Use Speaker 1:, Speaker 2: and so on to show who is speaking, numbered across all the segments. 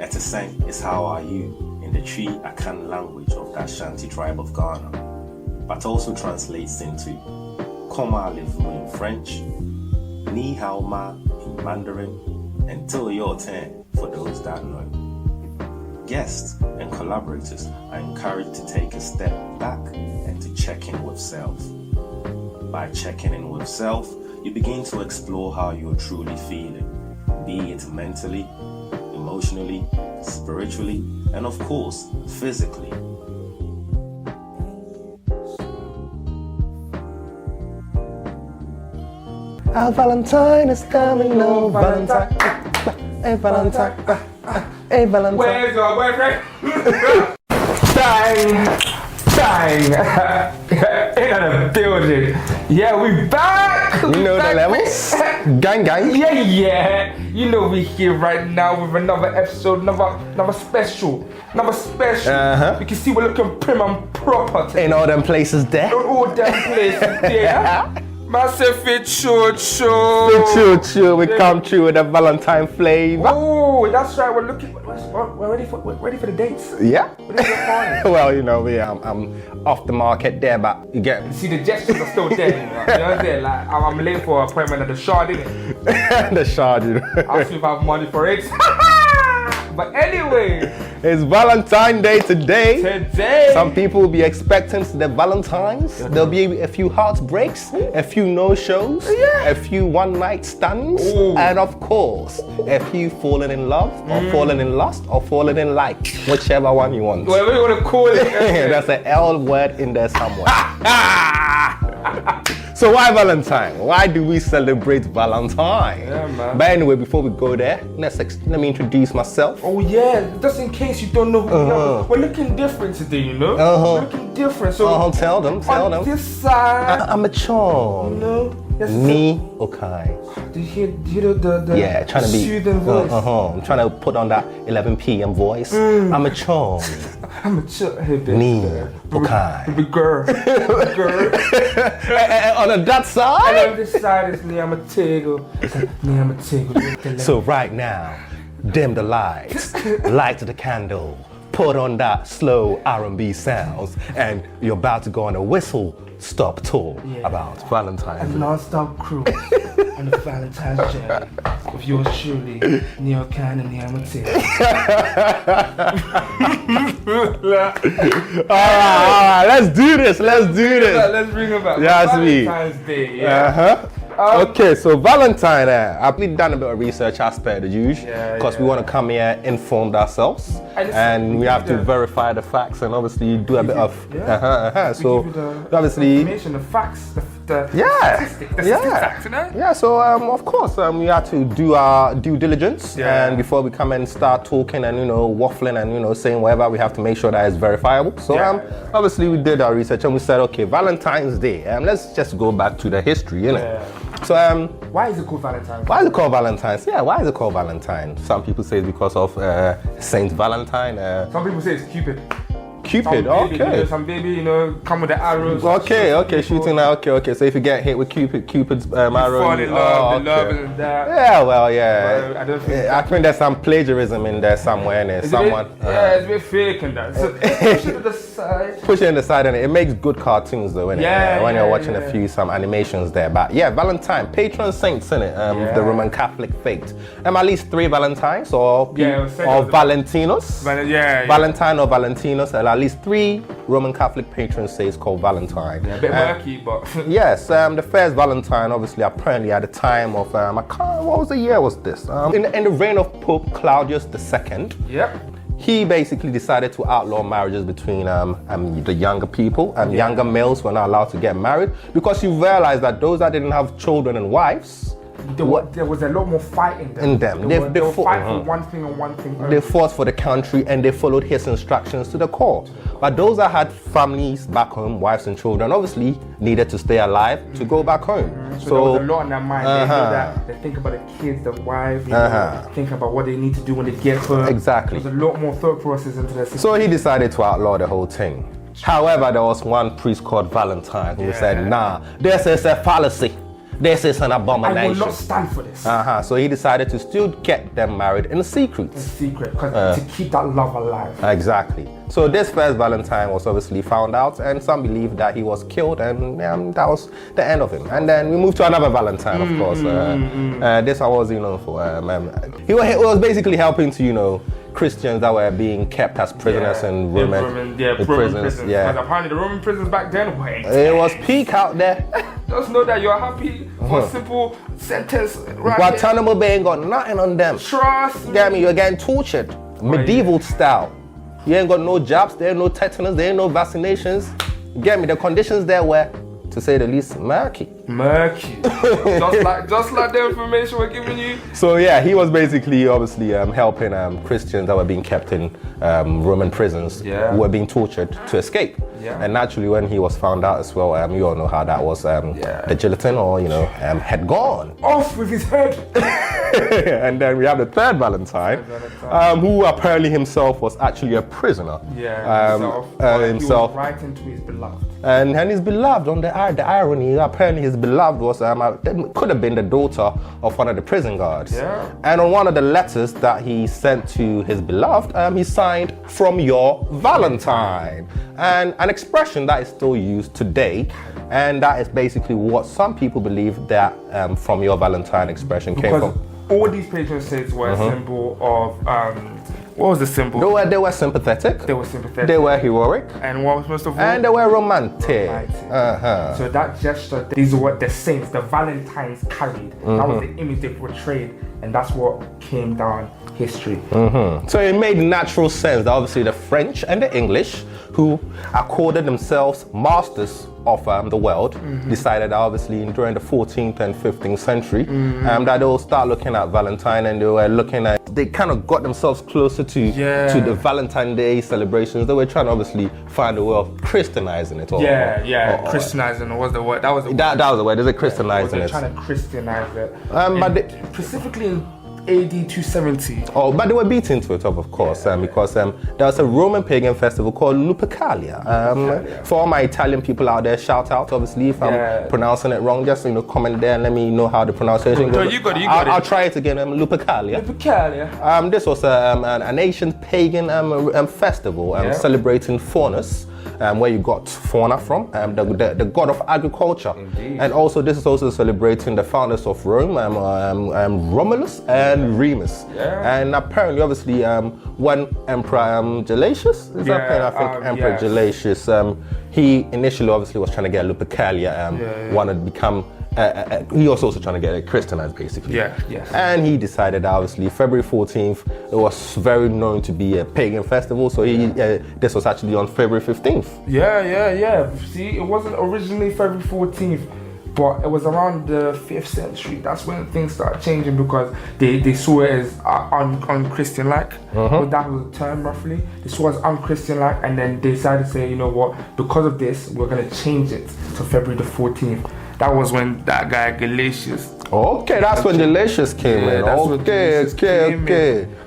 Speaker 1: Eti Sen is how are you in the Tree Akan language of the Ashanti tribe of Ghana, but also translates into Comment allez-vous in French, Ni hao ma in Mandarin, and Till Your Turn for those that know. Guests and collaborators are encouraged to take a step back and to check in with self. By checking in with self, you begin to explore how you're truly feeling, be it mentally, emotionally, spiritually, and of course, physically.
Speaker 2: Our Valentine is coming, no Valentine. Hey Valentine, hey Valentine.
Speaker 3: Where's your boyfriend? Bang! In the building. Yeah, we back!
Speaker 2: You know the levels? Gang.
Speaker 3: Yeah. You know we here right now with another episode, another special.
Speaker 2: Uh-huh.
Speaker 3: You can see we're looking prim and proper today.
Speaker 2: In all them places there.
Speaker 3: In all them places there. Massive chill.
Speaker 2: We come through with a Valentine flavor.
Speaker 3: Oh, that's right. We're ready for the dates.
Speaker 2: Yeah.
Speaker 3: We're ready for the party.
Speaker 2: Well, you know, I'm off the market there, but you get.
Speaker 3: See, the gestures are still there. You know what I'm saying? Like, I'm late for an appointment at the Shard, innit?
Speaker 2: The Shard.
Speaker 3: I'll see if I have money for it. But anyway,
Speaker 2: it's Valentine's Day today.
Speaker 3: Today,
Speaker 2: some people will be expecting the Valentines. There'll be a few heartbreaks, a few no-shows, a few one-night stands, and of course, a few falling in love, or falling in lust, or falling in like, whichever one you want.
Speaker 3: Whatever you want to call it.
Speaker 2: There's an L word in there somewhere. So why Valentine? Why do we celebrate Valentine?
Speaker 3: Yeah, man.
Speaker 2: But anyway, before we go there, let me introduce myself.
Speaker 3: Oh yeah, just in case you don't know who we are, we're looking different today, you know? We're looking different. So
Speaker 2: tell them.
Speaker 3: On this side,
Speaker 2: I'm a charm.
Speaker 3: you know? Yes,
Speaker 2: Me, okay.
Speaker 3: Do you hear the
Speaker 2: trying to be
Speaker 3: soothing voice?
Speaker 2: I'm trying to put on that 11 p.m. voice. I'm a charm.
Speaker 3: I'm a chill. Hey, baby.
Speaker 2: Me, okay.
Speaker 3: Baby girl.
Speaker 2: On that side?
Speaker 3: And on this side is me, I'm a tickle.
Speaker 2: So right now, dim the lights, light the candle, put on that slow R&B sounds, and you're about to go on a whistle-stop tour about Valentine's.
Speaker 3: A non-stop cruise on the Valentine's journey with yours truly, Neo Khan and Niamati.
Speaker 2: Alright, let's do this. Let's
Speaker 3: bring it back. Valentine's Day, yeah.
Speaker 2: Okay, so Valentine, I've done a bit of research as per the usual, because we want to come here informed ourselves, and we have to verify the facts and obviously do a bit of so obviously
Speaker 3: information, the facts, the
Speaker 2: statistics,
Speaker 3: facts, you know?
Speaker 2: Yeah, so of course we had to do our due diligence, and before we come and start talking and waffling and saying whatever, we have to make sure that it's verifiable. So obviously we did our research and we said, okay, Valentine's Day, let's just go back to the history, So
Speaker 3: why is it called Valentine's?
Speaker 2: Why is it called Valentine's? Yeah, why is it called Valentine? Some people say it's because of Saint Valentine.
Speaker 3: Some people say it's Cupid.
Speaker 2: Okay.
Speaker 3: Some baby, come with the arrows.
Speaker 2: Okay, shooting now. Okay. So if you get hit with Cupid's arrow,
Speaker 3: fall in love, the love and that.
Speaker 2: Yeah, well, yeah.
Speaker 3: But I don't think.
Speaker 2: I think there's some plagiarism in there somewhere. And
Speaker 3: it's a bit fake and that. So push it to the side.
Speaker 2: Push it in the side, and it makes good cartoons though. When you're watching some animations there. But yeah, Valentine, patron saints in it. The Roman Catholic faith. At least 3 Valentines or Valentinos. Valentine or Valentinos. And at least 3 Roman Catholic patron saints called Valentine.
Speaker 3: Yeah, a bit murky, but
Speaker 2: yes, the first Valentine, obviously, apparently at the time of what was the year was this? In the reign of Pope Claudius II.
Speaker 3: Yep.
Speaker 2: He basically decided to outlaw marriages between the younger people, and younger males were not allowed to get married because you realize that those that didn't have children and wives.
Speaker 3: There was a lot more fight in them. They fought for one thing and one thing only.
Speaker 2: They fought for the country and they followed his instructions to the core. But those that had families back home, wives and children, obviously needed to stay alive to go back home.
Speaker 3: So there was a lot in their mind. They know that they think about the kids, the wife, think about what they need to do when they get home.
Speaker 2: Exactly.
Speaker 3: There's a lot more thought process into their system.
Speaker 2: So he decided to outlaw the whole thing. However, there was one priest called Valentine who said, nah, this is a fallacy. this is an abomination.
Speaker 3: I will not stand for this.
Speaker 2: So he decided to still get them married in secret.
Speaker 3: To keep that love alive.
Speaker 2: Exactly. So this first Valentine was obviously found out, and some believe that he was killed, and that was the end of him. And then we moved to another Valentine, of course. This one was, for. He was basically helping to, Christians that were being kept as prisoners in Roman prisons.
Speaker 3: Because apparently the Roman prisons back then were
Speaker 2: it was peak out there.
Speaker 3: Just know that you're happy for a simple sentence.
Speaker 2: Guantanamo Bay ain't got nothing on them.
Speaker 3: Trust me.
Speaker 2: Get me? You're getting tortured, medieval style. You ain't got no jobs, there ain't no tetanus, there ain't no vaccinations. Get me? The conditions there were, to say the least, murky.
Speaker 3: just like the information we're giving you.
Speaker 2: So yeah, he was basically obviously helping Christians that were being kept in Roman prisons who were being tortured to escape. And naturally, when he was found out as well, you all know how that was. The gelatin had gone
Speaker 3: off with his head.
Speaker 2: And then we have the third Valentine, who apparently himself was actually a prisoner. Himself.
Speaker 3: He was writing to his beloved.
Speaker 2: And his beloved, on the irony, apparently his beloved was could have been the daughter of one of the prison guards. And on one of the letters that he sent to his beloved, he signed "From your Valentine," and an expression that is still used today. And that is basically what some people believe that "From your Valentine" expression came from.
Speaker 3: All these patron saints were a symbol of what was the symbol?
Speaker 2: They were sympathetic. They were heroic.
Speaker 3: And what was most of all?
Speaker 2: And they were romantic.
Speaker 3: So that gesture, these are what the saints, the Valentines carried. That was the image they portrayed, and that's what came down history.
Speaker 2: So it made natural sense that obviously the French and the English, who accorded themselves masters of the world, decided obviously during the 14th and 15th century that they will start looking at Valentine, and they kind of got themselves closer to the Valentine Day celebrations. They were trying to obviously find a way of Christianizing it all.
Speaker 3: Christianizing was the word. That was the word.
Speaker 2: That was the word. Is it Christianizing it?
Speaker 3: Trying to Christianize it.
Speaker 2: But
Speaker 3: specifically in AD 270.
Speaker 2: But they were beaten to it up, of course, because there was a Roman pagan festival called Lupercalia. For all my Italian people out there, shout out, obviously, if I'm pronouncing it wrong, just comment there and let me know how the pronunciation goes.
Speaker 3: You got it.
Speaker 2: I'll try it again. Lupercalia. This was an ancient pagan festival celebrating Faunus. Where you got fauna from, the god of agriculture.
Speaker 3: Indeed.
Speaker 2: And also this is also celebrating the founders of Rome, Romulus and Remus. And apparently, obviously, when Emperor Gelasius, Emperor Gelasius, he initially obviously was trying to get Lupercalia, wanted to become he was also trying to get it Christianized, basically. And he decided, obviously, February 14th, it was very known to be a pagan festival, so this was actually on February 15th.
Speaker 3: See, it wasn't originally February 14th, but it was around the 5th century. That's when things started changing, because they saw it as un-Christian-like. That was the term, roughly. They saw it as un-Christian-like, and then they decided to say, you know what, because of this, we're going to change it to February the 14th. That was when that guy Gelasius.
Speaker 2: Okay, that's when Gelasius came in. Okay.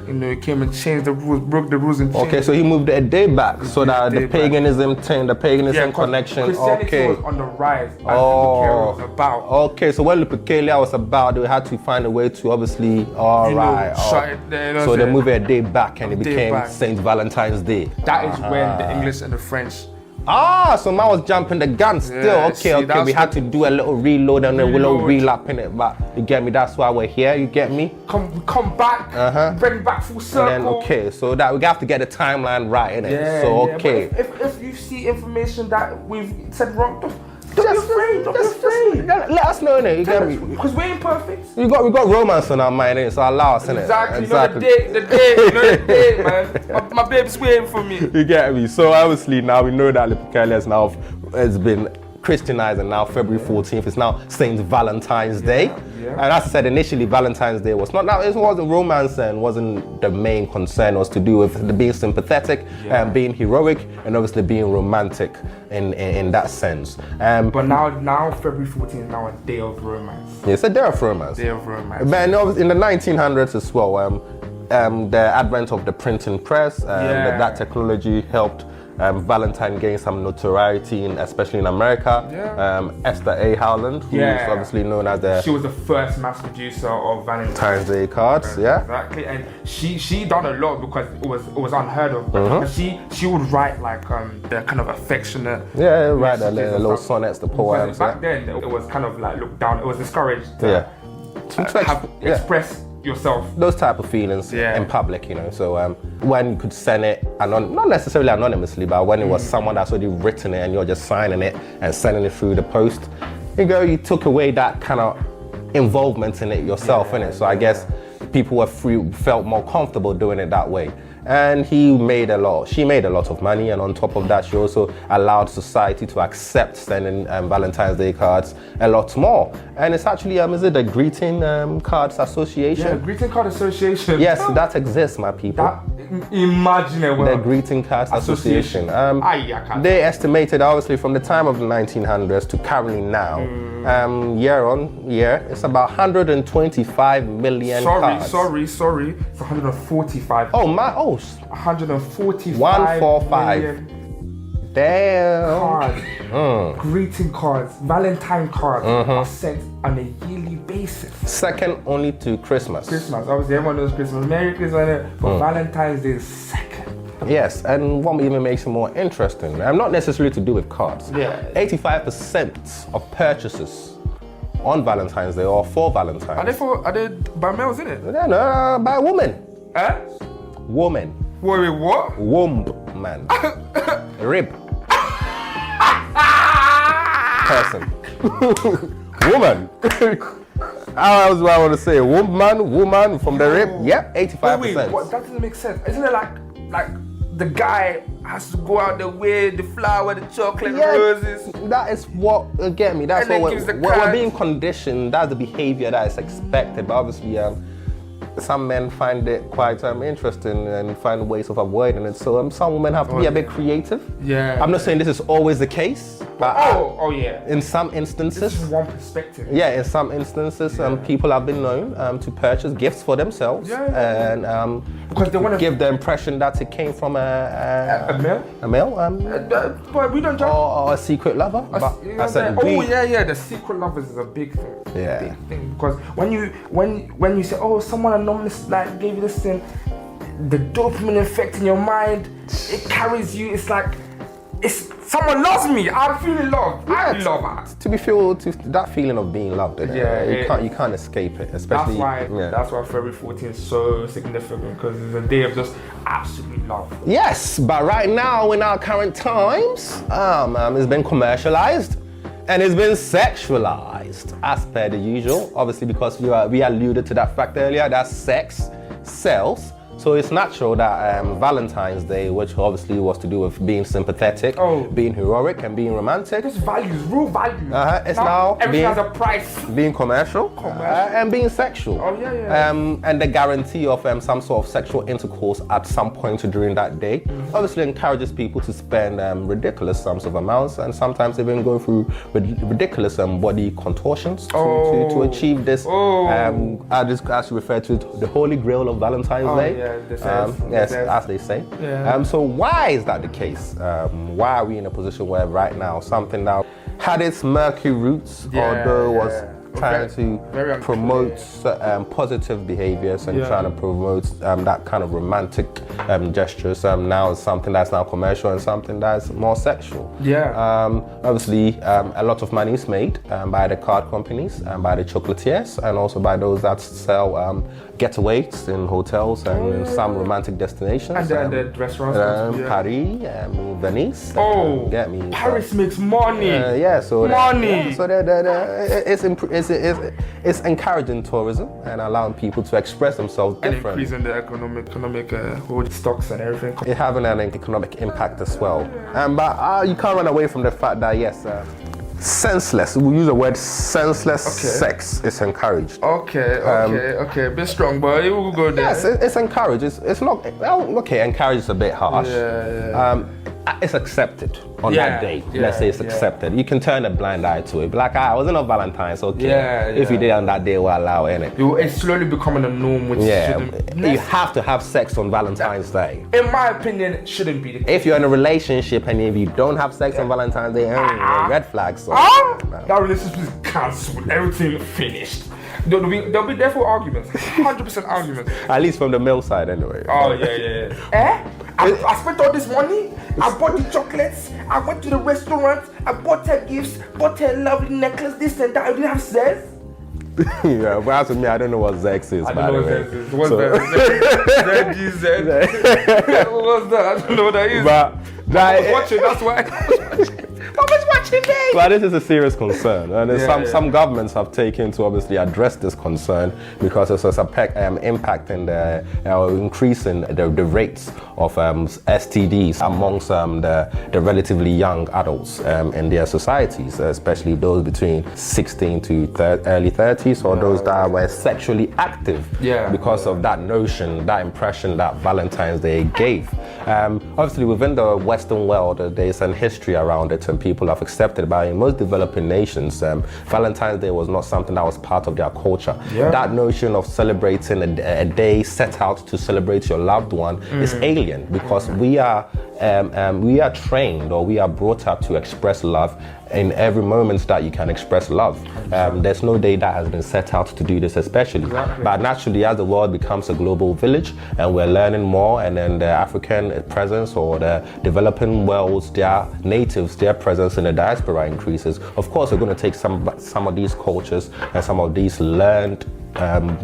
Speaker 3: He came and changed the rules, broke the rules, and changed.
Speaker 2: Okay, so he moved a day back so that the paganism connection.
Speaker 3: Christianity was on the rise as Lupercalia was about.
Speaker 2: Okay, so when Lupercalia was about, they had to find a way to obviously. So they moved a day back, and it became Saint Valentine's Day.
Speaker 3: That is when the English and the French.
Speaker 2: So man was jumping the gun still. We had to do a little reload and a little relap in it, but you get me? That's why we're here, you get me?
Speaker 3: Come back, bring back full circle.
Speaker 2: And then, so that we have to get the timeline right, innit?
Speaker 3: If you see information that we've said wrong, don't be afraid.
Speaker 2: Let us know, innit? You get me?
Speaker 3: Because we ain't perfect.
Speaker 2: We got romance on our mind, innit? So allow us, innit?
Speaker 3: Exactly. The day, man. My baby's waiting for me.
Speaker 2: You get me? So obviously now we know that Lupercalia has been Christianized, and now February 14th is now Saint Valentine's Day. And as I said, initially Valentine's Day was it wasn't romance and wasn't the main concern. It was to do with being sympathetic and being heroic, and obviously being romantic in that sense.
Speaker 3: But now February 14th is now a day of romance.
Speaker 2: It's a day of romance.
Speaker 3: But
Speaker 2: in the 1900s as well, the advent of the printing press, that technology helped Valentine gained some notoriety, especially in America. Esther A. Howland, who is obviously known as
Speaker 3: she was the first mass producer of Valentine's
Speaker 2: Day cards.
Speaker 3: Exactly, and she done a lot because it was unheard of. But she would write like the kind of affectionate.
Speaker 2: Write the little sonnets, the poems.
Speaker 3: Back then, it was kind of like looked down. It was discouraged to express yourself.
Speaker 2: Those type of feelings in public, you know. So when you could send it, not necessarily anonymously, but when it was someone that's already written it and you're just signing it and sending it through the post, you took away that kind of involvement in it yourself, innit? So I guess people felt more comfortable doing it that way. And she made a lot of money, and on top of that, she also allowed society to accept sending Valentine's Day cards a lot more. And it's actually, is it the Greeting Cards Association?
Speaker 3: Yeah, Greeting Card Association.
Speaker 2: Yes, that exists, my people.
Speaker 3: Imagine it.
Speaker 2: The Greeting Cards Association. They estimated, obviously, from the time of the 1900s to currently now, year on year, it's about 125 million cards.
Speaker 3: Sorry. It's 145.
Speaker 2: 145
Speaker 3: million cards. Greeting cards, Valentine cards are sent on a yearly basis.
Speaker 2: Second only to Christmas.
Speaker 3: Obviously everyone knows Christmas. Merry Christmas, but Valentine's Day is second.
Speaker 2: Yes, and what even makes it more interesting, not necessarily to do with cards. 85% of purchases on Valentine's Day or for Valentine's.
Speaker 3: Are they by males, isn't it?
Speaker 2: No, by women. Woman.
Speaker 3: Wait, what?
Speaker 2: Womb, man. Rib. Person. Woman. How else do I want to say? Woman from the rib? Yep, 85%.
Speaker 3: Wait, what? That doesn't make sense. Isn't it like the guy has to go out there with the flower, the chocolate, roses?
Speaker 2: That is what, get me, that's what we're being conditioned. That's the behavior that is expected. But obviously, some men find it quite interesting and find ways of avoiding it. So some women have to be a bit creative. I'm not saying this is always the case, but in some instances,
Speaker 3: this is one perspective.
Speaker 2: In some instances, people have been known to purchase gifts for themselves and
Speaker 3: because they want to
Speaker 2: give the impression that it came from a male.
Speaker 3: But we don't judge.
Speaker 2: Or a secret lover.
Speaker 3: The secret lovers is a big thing. Big thing. Because when you say, someone anonymous gave you this thing, the dopamine effect in your mind, it carries you. It's like, someone loves me. I'm feeling loved. I love her.
Speaker 2: To that feeling of being loved, you can't escape it. Especially
Speaker 3: that's why February 14th is so significant, because it's a day of just absolute love.
Speaker 2: Yes, but right now in our current times, it's been commercialized. And it's been sexualized, as per the usual, obviously, because we alluded to that fact earlier, that sex sells. So it's natural that Valentine's Day, which obviously was to do with being sympathetic, being heroic, and being romantic.
Speaker 3: Just values, real values.
Speaker 2: It's now
Speaker 3: everything has a price.
Speaker 2: Being commercial. And being sexual. And the guarantee of some sort of sexual intercourse at some point during that day obviously encourages people to spend ridiculous sums of amounts, and sometimes even go through ridiculous body contortions to achieve this, as you refer to, the holy grail of Valentine's Day. As they say. So why is that the case? Why are we in a position where right now something now had its murky roots, although was trying to promote positive behaviors and trying to promote that kind of romantic gestures. Now it's something that's now commercial and something that's more sexual. Obviously, a lot of money is made by the card companies and by the chocolatiers, and also by those that sell getaways in hotels and in some romantic destinations.
Speaker 3: And the restaurants.
Speaker 2: Paris, Venice. Get me.
Speaker 3: Paris makes money.
Speaker 2: It's encouraging tourism and allowing people to express themselves differently.
Speaker 3: And increasing the economic hold stocks and everything.
Speaker 2: It's having an economic impact as well. But you can't run away from the fact that senseless, we use the word senseless sex is encouraged.
Speaker 3: A bit strong, but we'll go there.
Speaker 2: Yes, it's encouraged. It's not, encouraged is a bit harsh. it's accepted on that day. Let's say it's accepted. You can turn a blind eye to it. But like, I wasn't on Valentine's, okay. If you did on that day, we'll allow it, innit?
Speaker 3: It's slowly becoming a norm, which shouldn't.
Speaker 2: You have to have sex on Valentine's Day.
Speaker 3: In my opinion, it shouldn't be the case.
Speaker 2: If you're in a relationship and if you don't have sex on Valentine's Day, red flags.
Speaker 3: That relationship is cancelled. Everything finished. There'll be therefore arguments. 100% arguments.
Speaker 2: At least from the male side, anyway.
Speaker 3: Oh, yeah. I spent all this money. I bought the chocolates. I went to the restaurant. I bought her gifts. Bought her a lovely necklace, this and that. I didn't have sex.
Speaker 2: Yeah, but as for me, I don't know what Zex is.
Speaker 3: I don't know what Zex is. What's that? Z-G-Z. What's that? I don't know what that is.
Speaker 2: But
Speaker 3: I was watching, that's why I was watching this.
Speaker 2: But this is a serious concern, and some governments have taken to obviously address this concern because it's impacting increasing the rates of STDs amongst the relatively young adults in their societies, especially those between 16 to early 30s, or those that were sexually active because of that notion, that impression that Valentine's Day gave. Obviously, within the Western world, there's an history around it, and people have accepted. But in most developing nations, Valentine's Day was not something that was part of their culture. That notion of celebrating a day set out to celebrate your loved one is alien, because we are trained, or we are brought up to express love in every moment that you can express love. There's no day that has been set out to do this especially. But naturally, as the world becomes a global village and we're learning more, and then the African presence or the developing worlds, their natives, their presence in the diaspora increases, of course we're going to take some of these cultures and some of these learned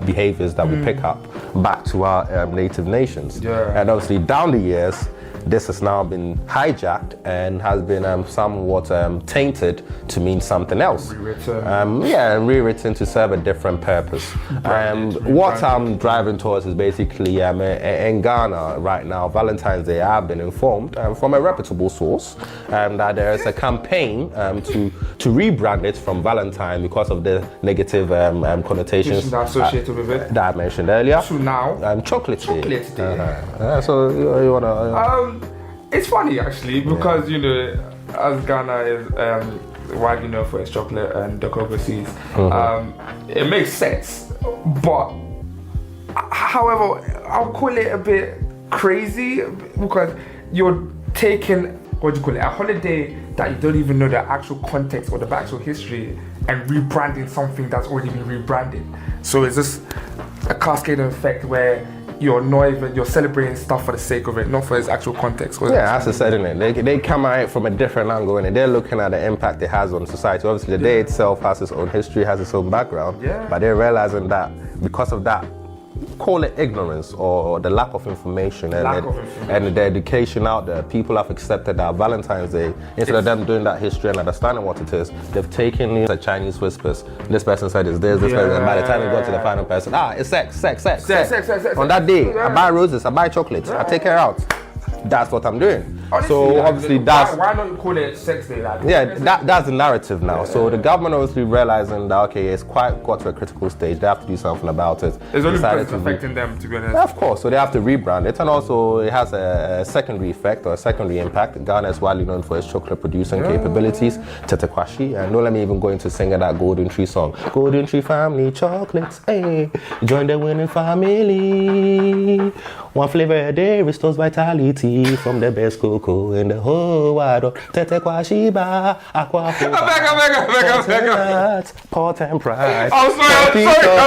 Speaker 2: behaviors that we pick up back to our native nations. And obviously down the years, this has now been hijacked and has been somewhat tainted to mean something else. Rewritten to serve a different purpose. What I'm driving towards is basically in Ghana right now, Valentine's Day, I've been informed from a reputable source that there is a campaign to rebrand it from Valentine because of the negative connotations
Speaker 3: associated with it
Speaker 2: that I mentioned earlier.
Speaker 3: To now,
Speaker 2: Chocolate Day.
Speaker 3: So you wanna? It's funny actually, because as Ghana is widely known for its chocolate and the cocoa seeds, it makes sense. But however, I'll call it a bit crazy, because you're taking a holiday that you don't even know the actual context or the actual history and rebranding something that's already been rebranded. So it's just a cascading effect where you're celebrating stuff for the sake of it, not for its actual context.
Speaker 2: As I said, they come at it from a different angle, and they're looking at the impact it has on society. Obviously, the day itself has its own history, has its own background, but they're realizing that because of that, call it ignorance or the lack of information and the education out there, people have accepted that Valentine's Day, instead of them doing that history and understanding what it is, they've taken these Chinese whispers. This person said it's this person, and by the time you go to the final person, it's sex. On that day, I buy roses, I buy chocolates, I take her out. That's what I'm doing.
Speaker 3: Honestly,
Speaker 2: so obviously that's
Speaker 3: why not call it sex day?
Speaker 2: That's the narrative now. So the government obviously realizing that it's quite got to a critical stage. They have to do something about it.
Speaker 3: It's only because it's affecting them, to be honest.
Speaker 2: Of course, so they have to rebrand it, and also it has a secondary effect or a secondary impact. Ghana is widely known for its chocolate producing capabilities. Tete Kwashi, and don't let me even go into singing that Golden Tree song. Golden Tree family chocolates, hey, join the winning family. One flavor a day restores vitality from the best cocoa in the whole world. Tete Kwashi ba, aqua Port and Pride.
Speaker 3: I'm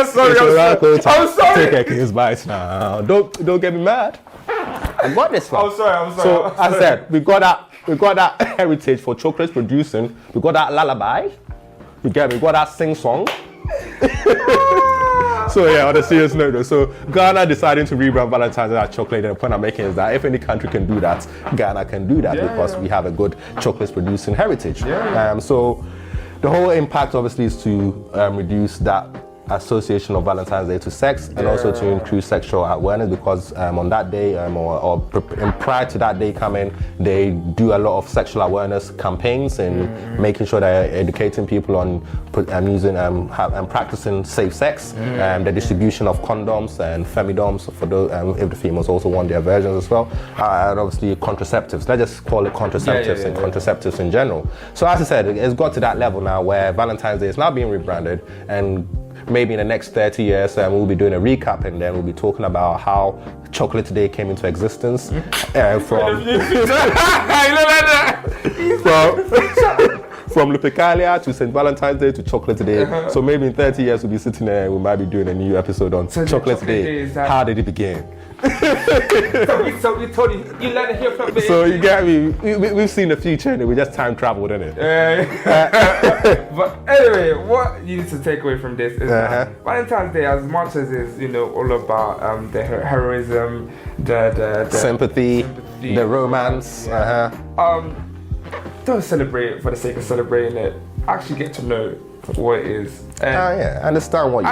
Speaker 3: sorry.
Speaker 2: Take a kiss bites now. Don't get me mad. I got this one.
Speaker 3: I'm sorry.
Speaker 2: So as I said, we got that heritage for chocolates producing. We got that lullaby. You get me? We got that sing song. So on a serious note though, so Ghana deciding to rebrand Valentine's as chocolate, and the point I'm making is that if any country can do that, Ghana can do that because we have a good chocolate producing heritage. So the whole impact obviously is to reduce that association of Valentine's Day to sex, and also to increase sexual awareness, because on that day prior to that day coming, they do a lot of sexual awareness campaigns and making sure they're educating people on using and practicing safe sex, the distribution of condoms and femidoms for those if the females also want their versions as well, and obviously contraceptives. Let's just call it contraceptives and contraceptives in general. So as I said, it's got to that level now where Valentine's Day is now being rebranded, and maybe in the next 30 years we'll be doing a recap, and then we'll be talking about how Chocolate Day came into existence from Lupercalia to St. Valentine's Day to Chocolate Day. So maybe in 30 years we'll be sitting there and we might be doing a new episode on Chocolate Day. How did it begin?
Speaker 3: so we told you let it hear from me.
Speaker 2: So you get me, we've seen the future and we just time traveled, innit?
Speaker 3: But anyway, what you need to take away from this is that Valentine's Day, as much as it's all about the heroism, the
Speaker 2: sympathy, the romance,
Speaker 3: don't celebrate it for the sake of celebrating it. Actually get to know what it is.
Speaker 2: Understand what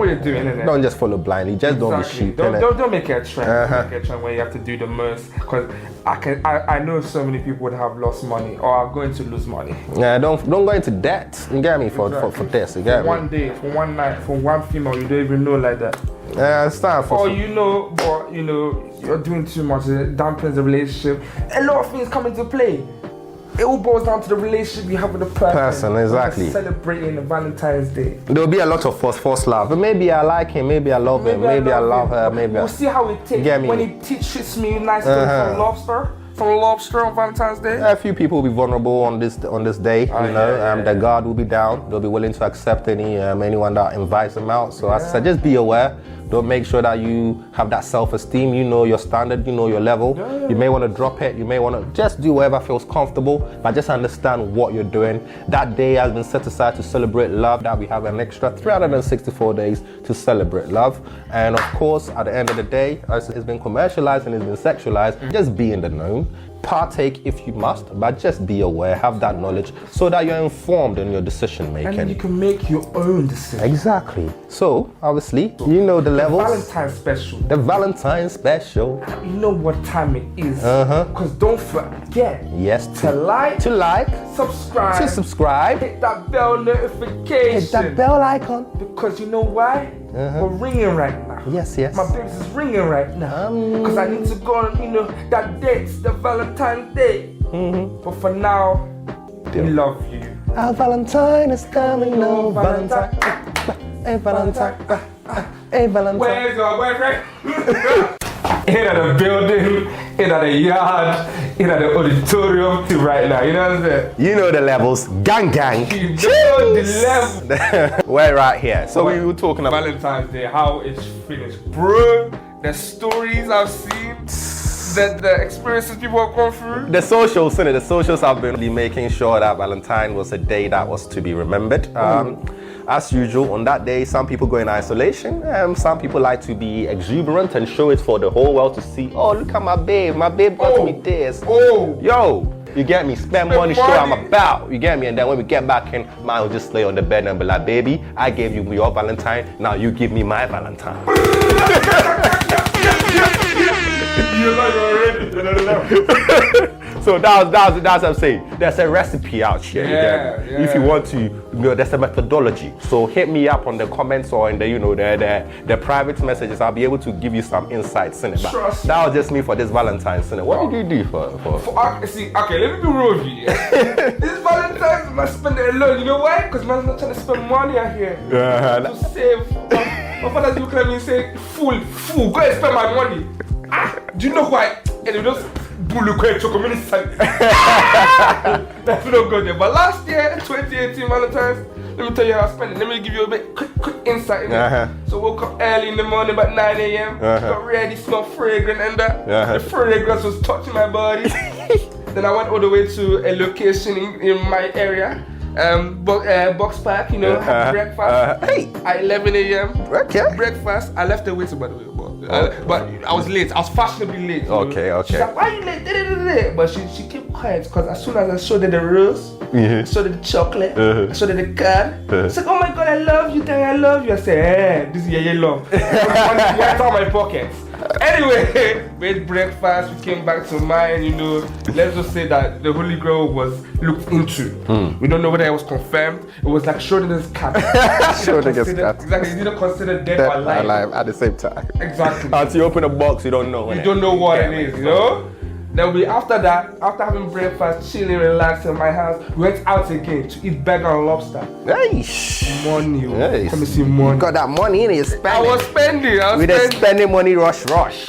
Speaker 2: you're
Speaker 3: doing. Innit?
Speaker 2: Don't just follow blindly. Just don't be sheep.
Speaker 3: Don't make it a trend. Don't make it a trend where you have to do the most. Because I know so many people would have lost money or are going to lose money.
Speaker 2: Yeah, don't go into debt. You get me for this. You get me.
Speaker 3: One day, for one night, for one female, you don't even know like that.
Speaker 2: Yeah, it's time for.
Speaker 3: Or you're doing too much. It dampens the relationship. A lot of things come into play. It all boils down to the relationship you have with the person.
Speaker 2: Exactly.
Speaker 3: Celebrating the Valentine's Day.
Speaker 2: There'll be a lot of false love. But maybe I like him, maybe I love him, maybe I love her, maybe
Speaker 3: we'll see how it takes. When he treats me nice from lobster on Valentine's Day.
Speaker 2: A few people will be vulnerable on this day. The guard will be down. They'll be willing to accept anyone that invites them out. So as I said, just be aware. Don't make sure that you have that self-esteem. You know your standard, you know your level. You may want to drop it. You may want to just do whatever feels comfortable, but just understand what you're doing. That day has been set aside to celebrate love. That we have an extra 364 days to celebrate love. And of course, at the end of the day, as it's been commercialized and it's been sexualized, just be in the know. Partake if you must, but just be aware, have that knowledge so that you're informed in your decision making.
Speaker 3: And you can make your own decision.
Speaker 2: Exactly. So, obviously, you know the levels.
Speaker 3: Valentine's special.
Speaker 2: The Valentine's special.
Speaker 3: You know what time it is. Because don't forget.
Speaker 2: Yes.
Speaker 3: To like.
Speaker 2: Subscribe.
Speaker 3: Hit that bell notification.
Speaker 2: Hit that bell icon.
Speaker 3: Because you know why? We're ringing right now.
Speaker 2: Yes.
Speaker 3: My babes is ringing right now. Because I need to go on, that date, the Valentine's Day. But for now, we love you.
Speaker 2: Our Valentine is coming, no Valentine. Hey Valentine. Hey Valentine.
Speaker 3: Where's your boyfriend? In at the building, in at the yard, in at the auditorium to right now. You know what I'm saying?
Speaker 2: You know the levels. Gang.
Speaker 3: You know the level.
Speaker 2: We're right here. So we were talking about
Speaker 3: Valentine's Day, how it's finished. Bro, the stories I've seen, the experiences people have gone through.
Speaker 2: The socials have been really making sure that Valentine was a day that was to be remembered. As usual, on that day, some people go in isolation, some people like to be exuberant and show it for the whole world to see. Oh, look at my babe got me this. Yo, you get me? Spend money, show I'm about. You get me? And then when we get back in, man will just lay on the bed and be like, baby, I gave you your Valentine, now you give me my Valentine. So that's what I'm saying. There's a recipe out here. If you want to, there's a methodology. So hit me up on the comments or in the private messages. I'll be able to give you some insights in it. But that was just me for this Valentine's. What did you do for?
Speaker 3: See, okay, let me be real with you. This Valentine's, I spend it alone. You know why? Because man's not trying to spend money out here. To save. My father's looking at me and saying, fool, go and spend my money. Do you know why? And those that's not good there. But last year, 2018 Valentine's, let me tell you how I spent it. Let me give you a bit quick insight in it. So woke up early in the morning, about 9 a.m. Got ready, smelled fragrant, and the fragrance was touching my body. Then I went all the way to a location in my area Box Park, you know, had breakfast at 11 a.m.
Speaker 2: Okay.
Speaker 3: Breakfast. I left her waiting, by the way, but I was late. I was fashionably late.
Speaker 2: Okay.
Speaker 3: She's like, why are you late? But she kept quiet because as soon as I showed her the rose, I showed her the chocolate, I showed her the card. She's like, oh my God, I love you, Daddy, I love you. I said, this is your love. Went out my pockets. Anyway, we ate breakfast, we came back to mine, you know. Let's just say that the Holy Grail was looked into. We don't know whether it was confirmed. It was like Schrodinger's cat.
Speaker 2: Schrodinger's cat.
Speaker 3: Exactly, you didn't consider dead or alive
Speaker 2: at the same time.
Speaker 3: Exactly.
Speaker 2: Until you open a box, you don't know.
Speaker 3: You don't know what it is, you know? Then after that, after having breakfast, chilling, relaxing in my house, we went out again to eat burger and lobster. Money. Let me see money.
Speaker 2: You got that money in it, you spending.
Speaker 3: I was spending.
Speaker 2: We just spending money rush.
Speaker 3: Rush.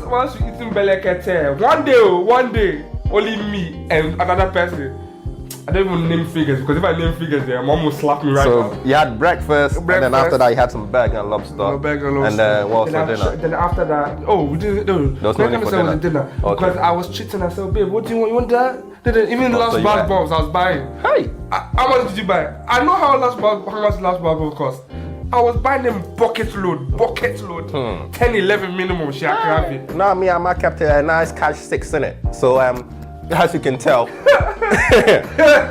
Speaker 3: Once we eating belekete, one day, only me and another person. I don't even name figures because if I name figures, their mom will slap me right now.
Speaker 2: So you had breakfast, and then after that you had some burger and lobster. And then what was for dinner?
Speaker 3: Then after that, we didn't. No,
Speaker 2: there was no need for
Speaker 3: dinner. Because I was cheating. I said, babe, what do you want? You want that? Even the last bath bombs I was buying.
Speaker 2: Hey,
Speaker 3: how much did you buy? I know how much last bath bomb cost. I was buying them bucket load, 10, 11 minimum. She had to have it.
Speaker 2: No, me and I kept a nice cash 6 in it. So as you can tell,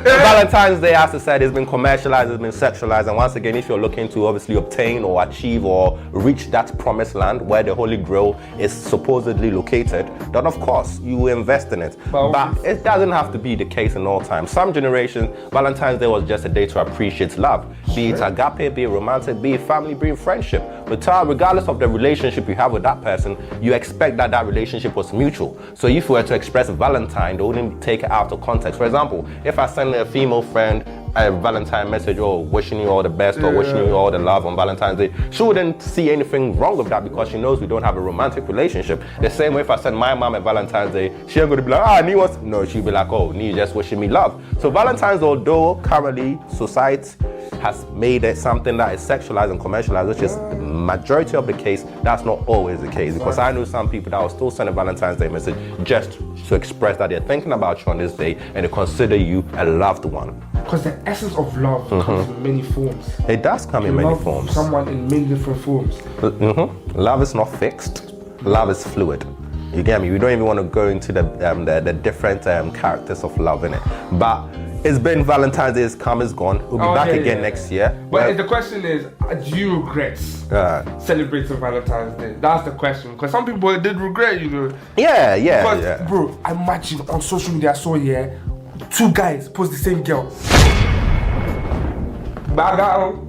Speaker 2: Valentine's Day, as I said, has been commercialized, has been sexualized, and once again, if you're looking to obviously obtain or achieve or reach that promised land where the Holy Grail is supposedly located, then of course you will invest in it. But it doesn't have to be the case in all times. Some generations, Valentine's Day was just a day to appreciate love, be it agape, be it romantic, be it family, be it friendship. But regardless of the relationship you have with that person, you expect that relationship was mutual. So if you were to express Valentine, they wouldn't take it out of context. For example, if I send a female friend a Valentine message or wishing you all the best or wishing you all the love on Valentine's Day, she wouldn't see anything wrong with that because she knows we don't have a romantic relationship. The same way if I send my mom a Valentine's Day, she ain't gonna be like, Nee wants. No, she'll be like, Nee just wishing me love. So Valentine's, although currently society has made it something that is sexualized and commercialized, which is the majority of the case, that's not always the case. Because I know some people that will still send a Valentine's Day message just to express that they're thinking about you on this day and they consider you a loved one.
Speaker 3: Because the essence of love comes in many forms.
Speaker 2: It does come in many forms.
Speaker 3: Someone in many different forms.
Speaker 2: Love is not fixed. Love is fluid. You get me? We don't even want to go into the different characters of love in it. But it's been Valentine's Day, it's come, it's gone. We'll be back again next year.
Speaker 3: But the question is, do you regret celebrating Valentine's Day? That's the question. Because some people did regret, you know.
Speaker 2: Yeah.
Speaker 3: Bro, I imagine on social media I saw 2 guys post the same girl. Bad girl.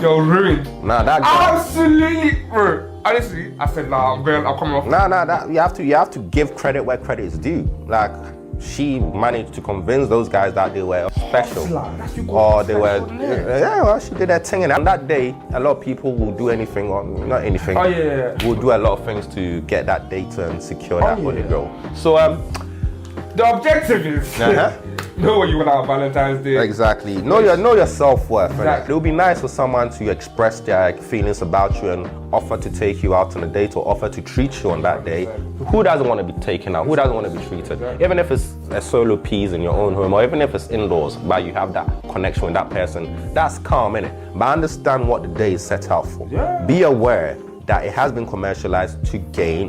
Speaker 3: You're ruined.
Speaker 2: Nah, that girl.
Speaker 3: Absolutely, bro. Honestly, I said, I'm coming off.
Speaker 2: Nah, you have to give credit where credit is due. Like, she managed to convince those guys that they were special. Or they were, she did her thing. And on that day, a lot of people will do anything, or not anything. Will do a lot of things to get that data and secure that Holy Grail. So,
Speaker 3: the objective is know what you want on Valentine's Day.
Speaker 2: Exactly. Know your self-worth. Exactly. It would be nice for someone to express their feelings about you and offer to take you out on a date or offer to treat you on that day. Who doesn't want to be taken out? Who doesn't want to be treated? Even if it's a solo piece in your own home or even if it's indoors, but you have that connection with that person, that's calm, innit? But understand what the day is set out for. Be aware that it has been commercialized to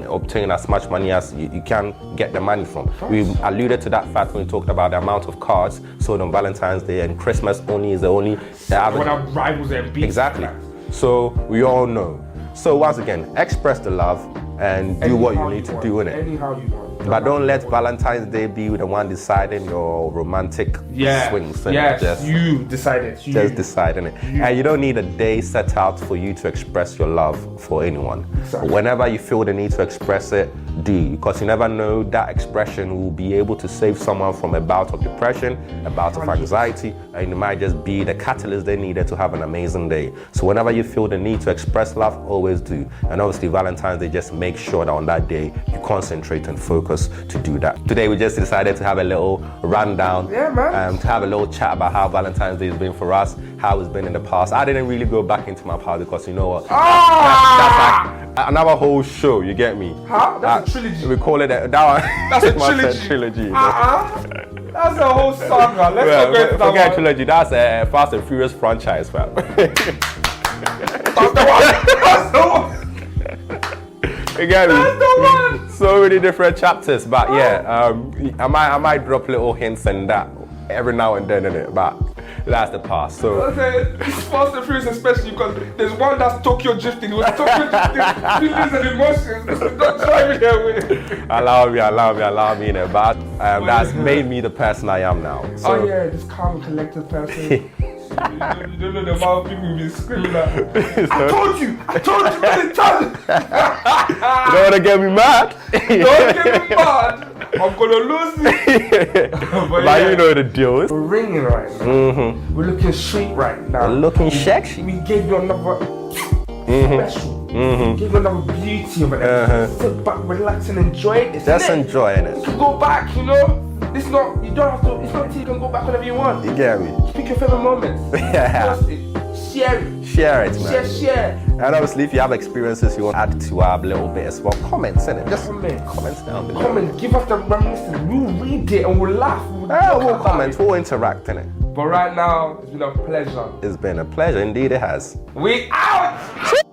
Speaker 2: obtain as much money as you can get the money from. We alluded to that fact when we talked about the amount of cards sold on Valentine's Day, and Christmas is the only
Speaker 3: when rivals and beats.
Speaker 2: Exactly. So we all know. So once again, express the love and do what you need to do in it.
Speaker 3: Anyhow you want.
Speaker 2: But don't let Valentine's Day be the one deciding your romantic swings.
Speaker 3: Yes, you decided.
Speaker 2: Just deciding it. And you don't need a day set out for you to express your love for anyone.
Speaker 3: Exactly.
Speaker 2: Whenever you feel the need to express it, do. Because you never know, that expression will be able to save someone from a bout of depression, a bout of anxiety, and it might just be the catalyst they needed to have an amazing day. So whenever you feel the need to express love, always do. And obviously Valentine's Day, just make sure that on that day you concentrate and focus to do that. Today we just decided to have a little rundown, to have a little chat about how Valentine's Day has been for us, how it's been in the past. I didn't really go back into my past because you know what? That's like another whole show, you get me?
Speaker 3: Huh? That's a trilogy.
Speaker 2: We call it that one.
Speaker 3: That's a trilogy.
Speaker 2: trilogy.
Speaker 3: That's a whole saga. Let's not go into that
Speaker 2: forget
Speaker 3: one.
Speaker 2: trilogy. That's a Fast and Furious franchise, fam.
Speaker 3: That's the one. That's the one.
Speaker 2: Again,
Speaker 3: That's the one.
Speaker 2: so many different chapters, but yeah, I might drop little hints and that every now and then in it, but that's the past. So
Speaker 3: okay, Fast and Furious especially because there's one that's Tokyo drifting. It was Tokyo drifting, feelings and emotions. Don't try me here with it.
Speaker 2: allow me in it, but that's made me the person I am now. So,
Speaker 3: oh yeah, this calm and collected person. You don't know the amount of people who've been screaming at. I told you many times.
Speaker 2: you don't want to get me mad.
Speaker 3: Don't get me mad. I'm gonna lose it.
Speaker 2: but yeah, you know the deal is.
Speaker 3: We're ringing right now. We're looking sweet right now.
Speaker 2: We're looking sexy.
Speaker 3: We gave you another special. Gave you another beauty of it. Sit back, relax, and enjoy it.
Speaker 2: Just enjoying it.
Speaker 3: You can go back, you know. It's not. You don't have to. It's not until you can go back whenever you want.
Speaker 2: You get me?
Speaker 3: Pick your favorite moments.
Speaker 2: Yeah.
Speaker 3: Share it.
Speaker 2: Share it, man.
Speaker 3: Share.
Speaker 2: And obviously, if you have experiences you want to add to our little bit as well, comments in it. Just comments down below.
Speaker 3: Comment. Give us the reminiscence. We'll read it and we'll laugh.
Speaker 2: We'll comment. We'll interact in it.
Speaker 3: But right now, it's been a pleasure.
Speaker 2: It's been a pleasure. Indeed, it has.
Speaker 3: We out.